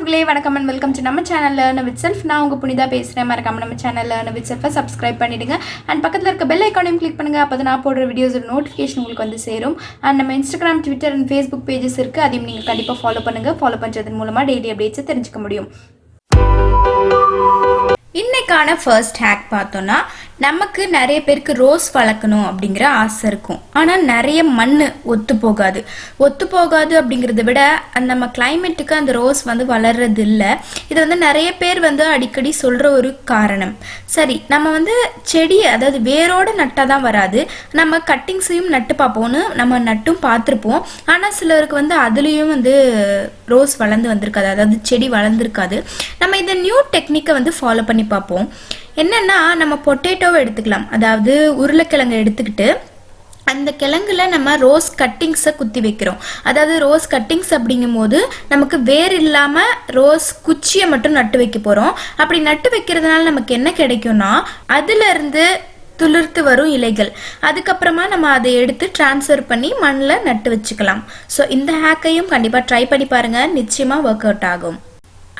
நண்பர்களே வணக்கம் and welcome to நம்ம சேனல் Learn with Self. நான் உங்க புனிதா பேசுறேன். மறக்காம நம்ம channel Learn with Self subscribe பண்ணிடுங்க and பக்கத்துல இருக்க பெல் ஐகானையும் கிளிக் பண்ணுங்க. அப்பதான் நான் போடுற வீடியோஸோட நோட்டிஃபிகேஷன் உங்களுக்கு வந்து சேரும். and நம்ம Instagram, Twitter and Facebook pages இருக்கு. அதையும் நீங்க கண்டிப்பா ஃபாலோ பண்ணுங்க. ஃபாலோ பண்றதன் மூலமா டெய்லி அப்டேட்ஸ் தெரிஞ்சுக்க முடியும். இன்னைக்கான ஃபர்ஸ்ட் ஹேக் பார்த்தோன்னா நமக்கு நிறைய பேருக்கு ரோஸ் வளர்க்கணும் அப்படிங்கிற ஆசை இருக்கும். ஆனால் நிறைய மண் ஒத்து போகாது அப்படிங்கிறத விட நம்ம கிளைமேட்டுக்கு அந்த ரோஸ் வந்து வளர்றது இல்லை. இது வந்து நிறைய பேர் வந்து அடிக்கடி சொல்கிற ஒரு காரணம். சரி, நம்ம வந்து செடியை அதாவது வேரோடு நட்டால் தான் வராது, நம்ம கட்டிங்ஸையும் நட்டு பார்ப்போம்னு நம்ம நட்டும் பார்த்துருப்போம். ஆனால் சிலருக்கு வந்து அதுலேயும் வந்து ரோஸ் வளர்ந்து வந்திருக்காது, அதாவது செடி வளர்ந்துருக்காது. நம்ம இந்த நியூ டெக்னிக்கை வந்து ஃபாலோ பண்ணி பார்ப்போம். என்னன்னா, நம்ம பொட்டேட்டோவை எடுத்துக்கலாம், அதாவது உருளைக்கிழங்கை எடுத்துக்கிட்டு அந்த கிழங்குல நம்ம ரோஸ் கட்டிங்ஸை குத்தி வைக்கிறோம். அதாவது ரோஸ் கட்டிங்ஸ் அப்படிங்கும் போது நமக்கு வேர் இல்லாமல் ரோஸ் குச்சியை மட்டும் நட்டு வைக்க போகிறோம். அப்படி நட்டு வைக்கிறதுனால நமக்கு என்ன கிடைக்கும்னா, அதுலேருந்து துளிர்த்து வரும் இலைகள். அதுக்கப்புறமா நம்ம அதை எடுத்து டிரான்ஸ்ஃபர் பண்ணி மண்ணில் நட்டு வச்சுக்கலாம். ஸோ இந்த ஹேக்கையும் கண்டிப்பாக ட்ரை பண்ணி பாருங்கள், நிச்சயமாக ஒர்க் அவுட் ஆகும்.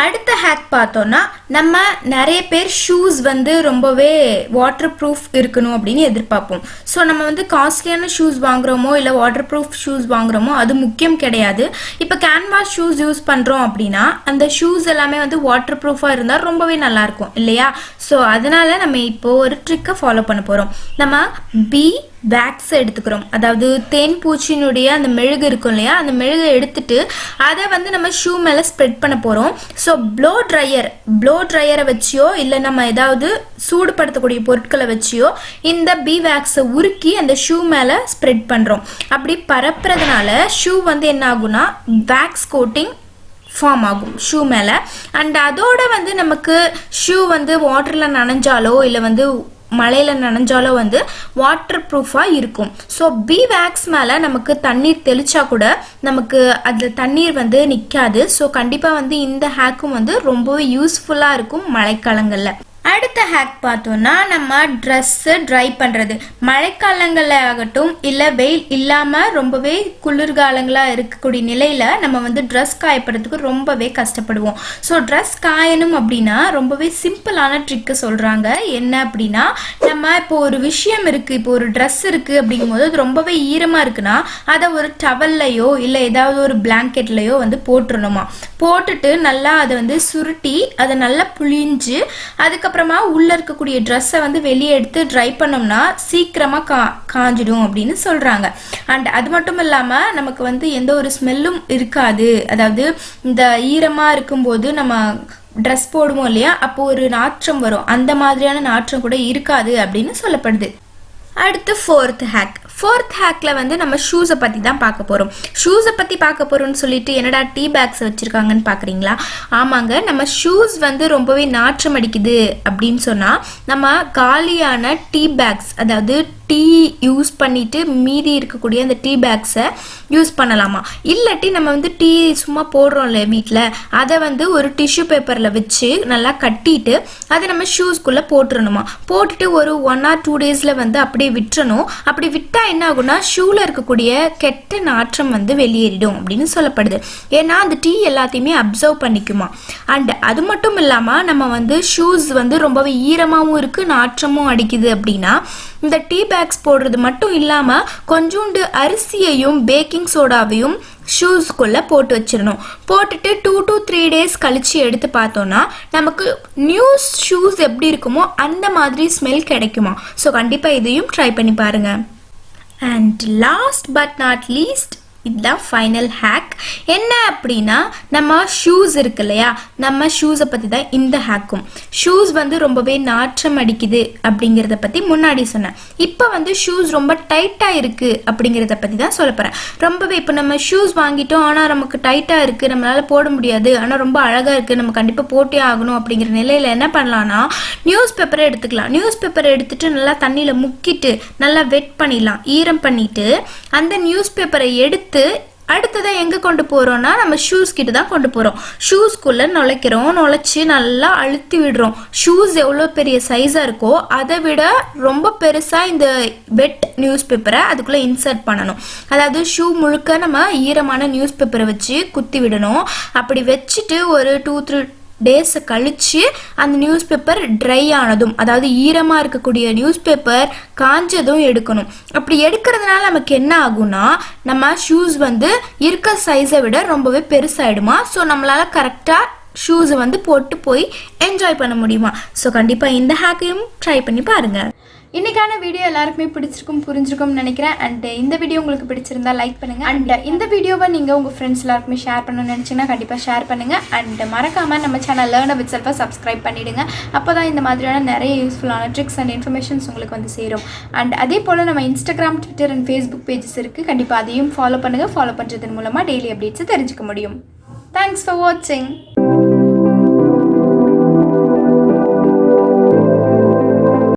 அடுத்த ஹேக் பார்த்தோன்னா, நம்ம நிறைய பேர் ஷூஸ் வந்து ரொம்பவே வாட்டர் ப்ரூஃப் இருக்கணும் அப்படின்னு எதிர்பார்ப்போம். ஸோ நம்ம வந்து காஸ்ட்லியான ஷூஸ் வாங்குகிறோமோ இல்லை வாட்டர் ப்ரூஃப் ஷூஸ் வாங்குகிறோமோ அது முக்கியம் கிடையாது. இப்போ கேன்வாஸ் ஷூஸ் யூஸ் பண்ணுறோம் அப்படின்னா அந்த ஷூஸ் எல்லாமே வந்து வாட்டர் ப்ரூஃபாக இருந்தால் ரொம்பவே நல்லாயிருக்கும் இல்லையா? ஸோ அதனால நம்ம இப்போது ஒரு ட்ரிக்கை ஃபாலோ பண்ண போகிறோம். நம்ம பீ வேக்ஸ் எடுத்துக்கிறோம், அதாவது தேன் பூச்சியினுடைய அந்த மெழுகு இருக்கும் இல்லையா, அந்த மெழுகை எடுத்துட்டு அதை வந்து நம்ம ஷூ மேலே ஸ்ப்ரெட் பண்ண போகிறோம். ஸோ ப்ளோ ட்ரையரை வச்சியோ இல்லை நம்ம ஏதாவது சூடுபடுத்தக்கூடிய பொருட்களை வச்சியோ இந்த பீ வேக்ஸை உருக்கி அந்த ஷூ மேலே ஸ்ப்ரெட் பண்ணுறோம். அப்படி பரப்புறதுனால ஷூ வந்து என்ன ஆகும்னா வேக்ஸ் கோட்டிங் ஃபார்ம் ஆகும் ஷூ மேலே. அண்ட் அதோட வந்து நமக்கு ஷூ வந்து வாட்டரில் நனைஞ்சாலோ இல்லை வந்து மழையில் நனைஞ்சாலோ வந்து வாட்டர் ப்ரூஃபாக இருக்கும். ஸோ பீ வேக்ஸ் மேலே நமக்கு தண்ணீர் தெளிச்சா கூட நமக்கு அதில் தண்ணீர் வந்து நிற்காது. ஸோ கண்டிப்பாக வந்து இந்த ஹேக்கும் வந்து ரொம்பவே யூஸ்ஃபுல்லாக இருக்கும் மழைக்காலங்களில். அடுத்த ஹேக் பார்த்தோன்னா, நம்ம ட்ரெஸ்ஸு ட்ரை பண்ணுறது. மழைக்காலங்களில் ஆகட்டும் இல்லை வெயில் இல்லாமல் ரொம்பவே குளிர்காலங்களாக இருக்கக்கூடிய நிலையில் நம்ம வந்து ட்ரெஸ் காயப்படுறதுக்கு ரொம்பவே கஷ்டப்படுவோம். ஸோ ட்ரெஸ் காயணும் அப்படின்னா ரொம்பவே சிம்பிளான ட்ரிக்கு சொல்கிறாங்க. என்ன அப்படின்னா, நம்ம இப்போ ஒரு விஷயம் இருக்குது, இப்போ ஒரு ட்ரெஸ் இருக்குது அப்படிங்கும்போது அது ரொம்பவே ஈரமாக இருக்குன்னா அதை ஒரு டவல்லையோ இல்லை ஏதாவது ஒரு பிளாங்கெட்லையோ வந்து போட்டுடணுமா. போட்டுட்டு நல்லா அதை வந்து சுருட்டி அதை நல்லா புழிஞ்சு அதுக்கப்புறமா உள்ள இருக்கக்கூடிய ட்ரெஸ்ஸை வந்து வெளியே எடுத்து ட்ரை பண்ணோம்னா சீக்கிரமாக காஞ்சிடும் அப்படின்னு சொல்கிறாங்க. அண்ட் அது மட்டும் இல்லாமல் நமக்கு வந்து எந்த ஒரு ஸ்மெல்லும் இருக்காது. அதாவது இந்த ஈரமாக இருக்கும்போது நம்ம ட்ரெஸ் போடுவோம் இல்லையா, அப்போ ஒரு நாற்றம் வரும், அந்த மாதிரியான நாற்றம் கூட இருக்காது அப்படின்னு சொல்லப்படுது. அடுத்து ஃபோர்த் ஹேக்கில் வந்து நம்ம ஷூஸை பற்றி தான் பார்க்க போகிறோம். ஷூஸை பற்றி பார்க்க போகிறோம்னு சொல்லிட்டு என்னடா டீ பேக்ஸ் வச்சுருக்காங்கன்னு பார்க்குறீங்களா? ஆமாங்க, நம்ம ஷூஸ் வந்து ரொம்பவே நாற்றம் அடிக்குது அப்படின்னு சொன்னால் நம்ம காலியான டீ பேக்ஸ், அதாவது டீ யூஸ் பண்ணிவிட்டு மீதி இருக்கக்கூடிய அந்த டீ பேக்ஸை யூஸ் பண்ணலாமா. இல்லாட்டி நம்ம வந்து டீ சும்மா போடுறோம்ல வீட்டில், அதை வந்து ஒரு டிஷ்யூ பேப்பரில் வச்சு நல்லா கட்டிட்டு அதை நம்ம ஷூஸ்குள்ளே போட்டுடணுமா. போட்டுட்டு ஒரு 1 or 2 days வந்து அப்படியே விட்டுறணும். அப்படி விட்டால் என்ன ஆகுனா ஷூவில் இருக்கக்கூடிய கெட்ட நாற்றம் வந்து வெளியேறிடும் அப்படின்னு சொல்லப்படுது. ஏன்னா அந்த டீ எல்லாத்தையுமே அப்சர்வ் பண்ணிக்குமா. அண்ட் அது மட்டும் இல்லாமல் நம்ம வந்து ஷூஸ் வந்து ரொம்பவே ஈரமாகவும் இருக்குது, நாற்றமும் அடிக்குது அப்படின்னா இந்த டீ பேக்ஸ் போடுறது மட்டும் இல்லாமல் கொஞ்சோண்டு அரிசியையும் பேக்கிங் சோடாவையும் ஷூஸ்குள்ளே போட்டு வச்சிடணும். போட்டுட்டு 2 to 3 days கழித்து எடுத்து பார்த்தோன்னா நமக்கு நியூ ஷூஸ் எப்படி இருக்குமோ அந்த மாதிரி ஸ்மெல் கிடைக்குமா. ஸோ கண்டிப்பாக இதையும் ட்ரை பண்ணி பாருங்கள். And last but not least, இதுதான் ஃபைனல் ஹேக். என்ன அப்படின்னா, நம்ம ஷூஸ் இருக்கு இல்லையா, நம்ம ஷூஸை பற்றி தான் இந்த ஹேக்கும். ஷூஸ் வந்து ரொம்பவே நாற்றம் அடிக்குது அப்படிங்கிறத பற்றி முன்னாடி சொன்னேன். இப்போ வந்து ஷூஸ் ரொம்ப டைட்டாக இருக்குது அப்படிங்கிறத பற்றி தான் சொல்ல போகிறேன். ரொம்பவே இப்போ நம்ம ஷூஸ் வாங்கிட்டோம், ஆனால் நமக்கு டைட்டாக இருக்குது, நம்மளால் போட முடியாது, ஆனால் ரொம்ப அழகாக இருக்குது, நம்ம கண்டிப்பாக போட்டே ஆகணும் அப்படிங்கிற நிலையில் என்ன பண்ணலான்னா, நியூஸ் பேப்பரை எடுத்துக்கலாம். நியூஸ் பேப்பரை எடுத்துகிட்டு நல்லா தண்ணியில் முக்கிட்டு நல்லா வெட் பண்ணிடலாம், ஈரம் பண்ணிவிட்டு அந்த நியூஸ் பேப்பரை எடுத்து அடுத்ததாக எங்கே கொண்டு போகிறோன்னா நம்ம ஷூஸ் கிட்ட தான் கொண்டு போகிறோம். ஷூஸ்குள்ளே நுழைச்சி நல்லா அழுத்தி விடுறோம். ஷூஸ் எவ்வளோ பெரிய சைஸாக இருக்கோ அதை விட ரொம்ப பெருசாக இந்த வெட் நியூஸ் பேப்பரை அதுக்குள்ளே இன்சர்ட் பண்ணணும். அதாவது ஷூ முழுக்க நம்ம ஈரமான நியூஸ் பேப்பரை வச்சு குத்தி விடணும். அப்படி வச்சுட்டு ஒரு 2-3 டேஸ் கழித்து அந்த நியூஸ் பேப்பர் ட்ரை ஆனதும், அதாவது ஈரமாக இருக்கக்கூடிய நியூஸ் பேப்பர் காஞ்சதும் எடுக்கணும். அப்படி எடுக்கிறதுனால நமக்கு என்ன ஆகும்னா, நம்ம ஷூஸ் இருக்க சைஸை விட ரொம்பவே பெருசாகிடுமா. ஸோ நம்மளால் கரெக்டாக ஷூஸை போட்டு போய் என்ஜாய் பண்ண முடியுமா. ஸோ கண்டிப்பாக இந்த ஹேக்கையும் ட்ரை பண்ணி பாருங்கள். இன்றைக்கான வீடியோ எல்லாருக்குமே புரிஞ்சிருக்கும்னு நினைக்கிறேன். அண்ட் இந்த வீடியோ உங்களுக்கு பிடிச்சிருந்தா லைக் பண்ணுங்கள். அண்ட் இந்த வீடியோவை நீங்கள் உங்கள் ஃப்ரெண்ட்ஸ் எல்லாருக்குமே ஷேர் பண்ணணும்னு நினச்சிங்கன்னா கண்டிப்பாக ஷேர் பண்ணுங்கள். அண்ட் மறக்காமல் நம்ம சேனல் லேர்ன் வித் செல்ஃபை சப்ஸ்கிரைப் பண்ணிவிடுங்க. அப்போ தான் இந்த மாதிரியான நிறைய யூஸ்ஃபுல்லான ட்ரிக்ஸ் அண்ட் இன்ஃபர்மேஷன்ஸ் உங்களுக்கு சேரும். அண்ட் அதே போல் நம்ம Instagram, Twitter and Facebook pages இருக்குது. கண்டிப்பாக அதையும் ஃபாலோ பண்ணுங்கள். ஃபாலோ பண்ணுறதன் மூலமாக டெய்லி அப்டேட்ஸை தெரிஞ்சுக்க முடியும். தேங்க்ஸ் ஃபார் வாட்சிங்.